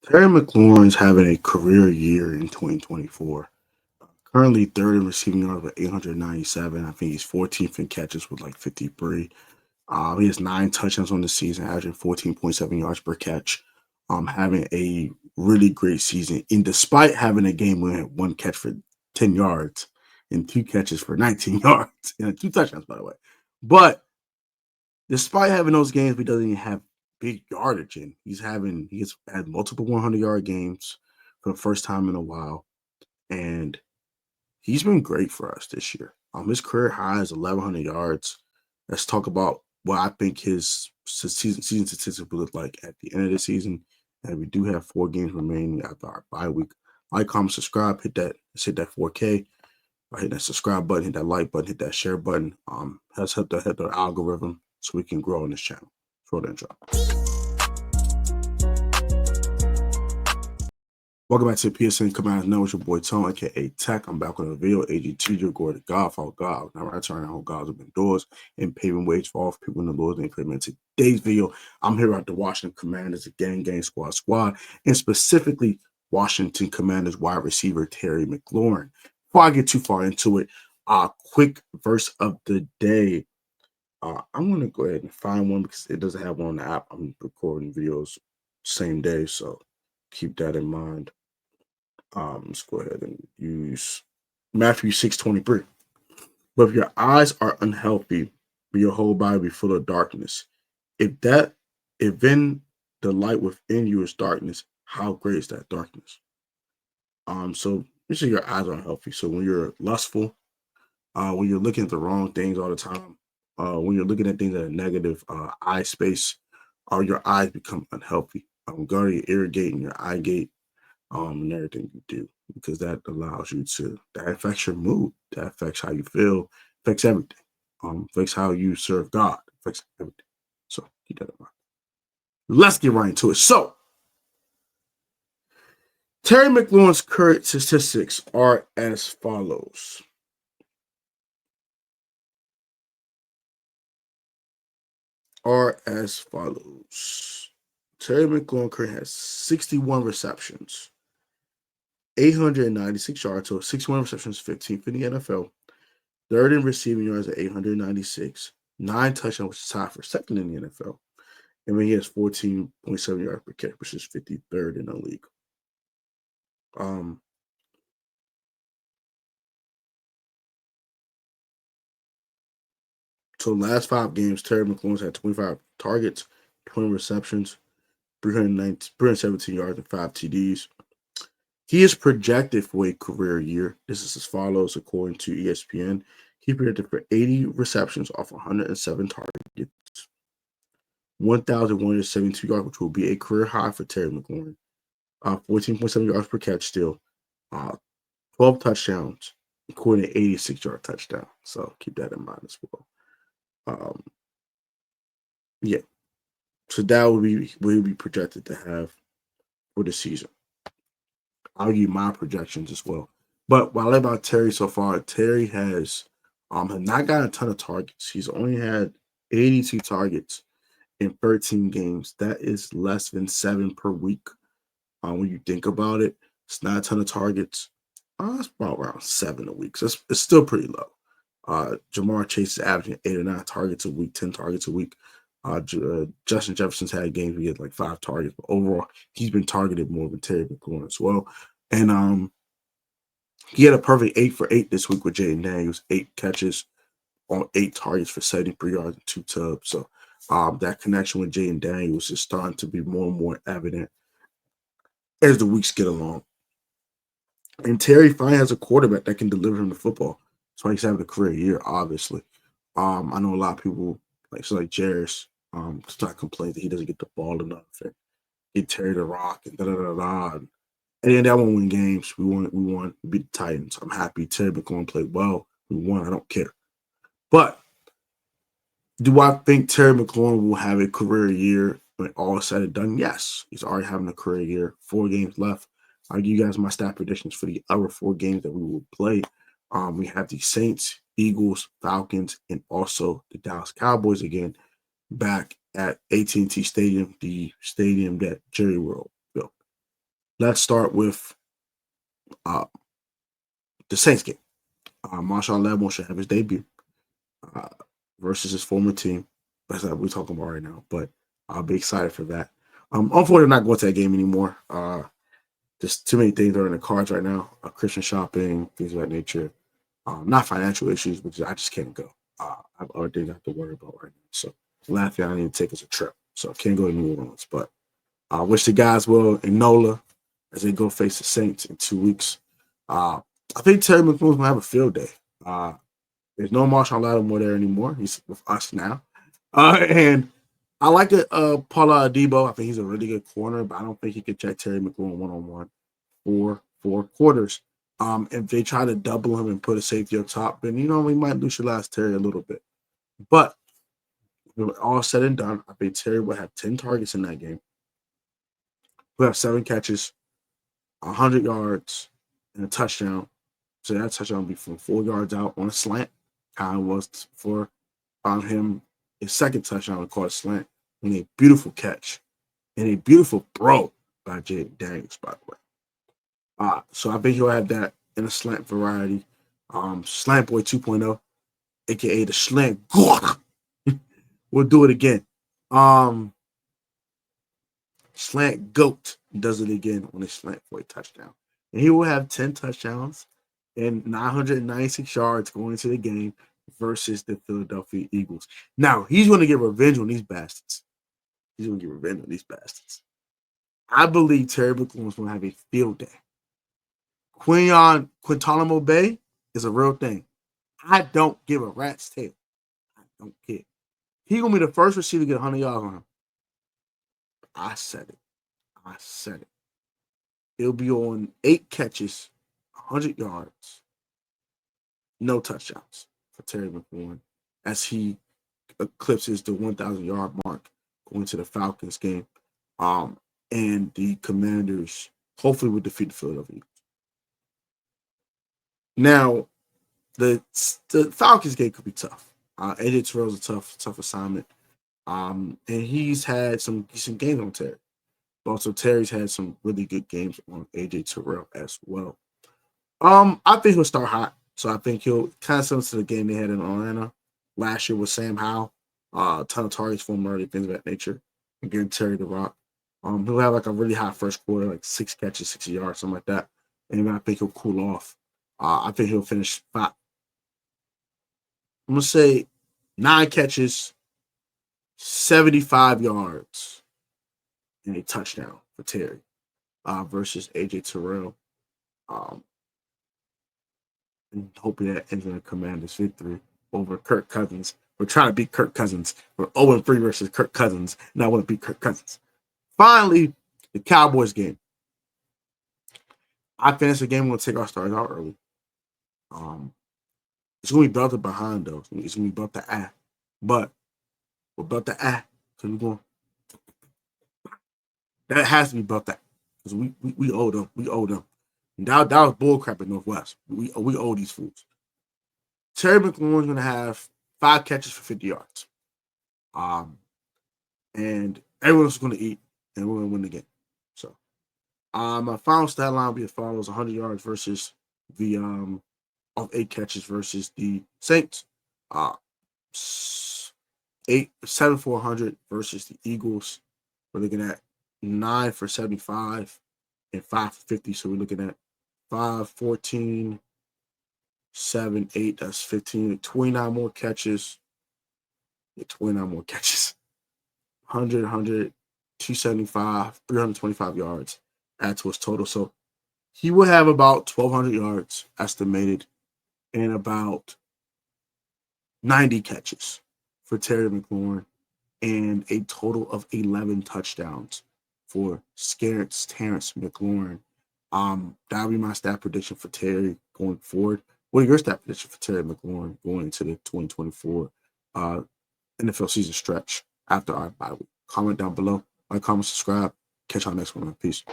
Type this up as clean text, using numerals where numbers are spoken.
Terry McLaurin's having a career year in 2024. Currently third in receiving yards with 897. I think he's 14th in catches with like 53. He has 9 touchdowns on the season, averaging 14.7 yards per catch. Having a really great season. And despite having a game where he had 1 catch for 10 yards and 2 catches for 19 yards and 2 touchdowns, by the way. But despite having those games, he doesn't even have big yardage in. He's had multiple 100-yard games for the first time in a while, and he's been great for us this year. His career high is 1,100 yards. Let's talk about what I think his season statistics will look like at the end of the season. And we do have 4 games remaining after our bye week. Like, comment, subscribe, let's hit that 4K. Hit that subscribe button, hit that like button, hit that share button. Let's help the algorithm so we can grow on this channel. Short intro. Welcome back to the PSN Commanders Know. It's your boy Tone, aka Tech. I'm back with a video. AG2, your glory to God, for God. Now I turn on God's open doors and paving ways for all people in the Lord's name. In today's video, I'm here at the Washington Commanders, gang, squad, and specifically Washington Commanders wide receiver Terry McLaurin. Before I get too far into it, quick verse of the day. I'm gonna go ahead and find one because it doesn't have one on the app. I'm recording videos same day, so keep that in mind. Let's go ahead and use Matthew 6:23. But if your eyes are unhealthy, but your whole body be full of darkness. If then the light within you is darkness, how great is that darkness? So usually your eyes are unhealthy. So when you're lustful, when you're looking at the wrong things all the time, when you're looking at things at a negative eye space, your eyes become unhealthy. Guarding, irrigating your eye gate, and everything you do, because that allows you that affects your mood, that affects how you feel, affects everything, affects how you serve God, affects everything. So keep that in mind. Let's get right into it. So Terry McLaurin's current statistics are as follows. Terry McLaurin currently has 61 receptions, 896 yards, so 61 receptions, 15th in the NFL. Third in receiving yards at 896, 9 touchdowns, which is tied for second in the NFL. And then he has 14.7 yards per catch, which is 53rd in the league. So last 5 games, Terry McLaurin's had 25 targets, 20 receptions, 317 yards, and 5 TDs. He is projected for a career year. This is as follows, according to ESPN. He projected for 80 receptions off 107 targets, 1,172 yards, which will be a career high for Terry McLaurin. 14.7 yards per catch still. 12 touchdowns, including an 86-yard touchdown. So keep that in mind as well. Yeah. So that would be what he'll be projected to have for the season. I'll give you my projections as well. But what I like about Terry so far, Terry has not gotten a ton of targets. He's only had 82 targets in 13 games. That is less than 7 per week. When you think about it, it's not a ton of targets. It's about around 7 a week. So it's still pretty low. Jamar Chase is averaging 8 or 9 targets a week, 10 targets a week. Justin Jefferson's had games where he had like 5 targets, but overall, he's been targeted more than Terry McLaurin as well. And he had a perfect 8 for 8 this week with Jaden Daniels, 8 catches on 8 targets for 73 yards and 2 tubs. So that connection with Jaden Daniels is starting to be more and more evident as the weeks get along. And Terry finally has a quarterback that can deliver him the football. That's why he's having a career year, obviously. I know a lot of people, like Jairus, start complaining that he doesn't get the ball enough and get Terry the rock and da-da-da-da. And then that won't win games. We won, beat the Titans. I'm happy Terry McLaurin played well. We won. I don't care. But do I think Terry McLaurin will have a career year when all is said and done? Yes. He's already having a career year. 4 games left. I'll give you guys my stat predictions for the other 4 games that we will play. We have the Saints, Eagles, Falcons, and also the Dallas Cowboys again back at AT&T Stadium, the stadium that Jerry World built. Let's start with the Saints game. Marshawn Lattimore should have his debut uh, versus his former team. That's what we're talking about right now. But I'll be excited for that. Unfortunately, I'm not going to that game anymore. Just too many things are in the cards right now. Christian shopping, things of that nature. Not financial issues, but I just can't go. I have other things I have to worry about right now. So last thing I need to take is a trip. So I can't go to New Orleans. But I wish the guys well in NOLA as they go face the Saints in 2 weeks. I think Terry McLaurin's going to have a field day. There's no Marshawn Lattimore there anymore. He's with us now. And I like it, Paula Adebo. I think he's a really good corner, but I don't think he can check Terry McLaurin one-on-one for 4 quarters. If they try to double him and put a safety up top, then, we might lose your last Terry a little bit. But when all said and done, I think Terry will have 10 targets in that game. We'll have 7 catches, 100 yards, and a touchdown. So that touchdown will be from 4 yards out on a slant. Kind of was for him. His second touchdown was called a slant. And a beautiful catch. And a beautiful throw by Jay Daniels, by the way. So I think he'll have that in a slant variety. Slant Boy 2.0, a.k.a. the Slant God. We'll do it again. Slant Goat does it again on a Slant Boy touchdown. And he will have 10 touchdowns and 996 yards going into the game versus the Philadelphia Eagles. Now, he's going to get revenge on these bastards. I believe Terry McLaurin's going to have a field day. Quintanamo Bay is a real thing. I don't give a rat's tail. I don't care. He's going to be the first receiver to get 100 yards on him. I said it. It'll be on 8 catches, 100 yards, no touchdowns for Terry McLaurin as he eclipses the 1,000-yard mark going to the Falcons game. And the Commanders hopefully will defeat the Philadelphia Eagles. Now, the Falcons game could be tough. AJ Terrell's a tough assignment. And he's had some decent games on Terry. But also Terry's had some really good games on AJ Terrell as well. I think he'll start hot. So I think he'll kind of similar to the game they had in Atlanta last year with Sam Howell. A ton of targets for him already, things of that nature. And getting Terry the rock. He'll have like a really hot first quarter, like 6 catches, 60 yards, something like that. And then I think he'll cool off. I think he'll finish 5. I'm going to say 9 catches, 75 yards, and a touchdown for Terry versus AJ Terrell. And hoping that ends in a Commanders victory over Kirk Cousins. We're trying to beat Kirk Cousins. We're 0-3 versus Kirk Cousins, and I want to beat Kirk Cousins. Finally, the Cowboys game. I finished the game. We're going to take our starters out early. It's going to be belted behind, though. It's going to be belted at. But we're belted at. So we're going. That has to be belted at. Because we owe them. We owe them. And that was bullcrap at Northwest. We owe these fools. Terry McLaurin's going to have 5 catches for 50 yards. And everyone's going to eat. And we're going to win the game. So, my final stat line will be as follows: 100 yards versus the of 8 catches versus the Saints. 7 for 100 versus the Eagles. We're looking at 9 for 75 and 5 for 50. So we're looking at 5, 14, 7, 8. That's 15. 29 more catches. 29 more catches. 100, 275, 325 yards. Add to his total. So he will have about 1,200 yards estimated and about 90 catches for Terry McLaurin and a total of 11 touchdowns for Terrence McLaurin. That'll be my stat prediction for Terry going forward. What are your stat prediction for Terry McLaurin going into the 2024 NFL season stretch after our bye week? Comment down below. Like, comment, subscribe. Catch y'all next one. Peace.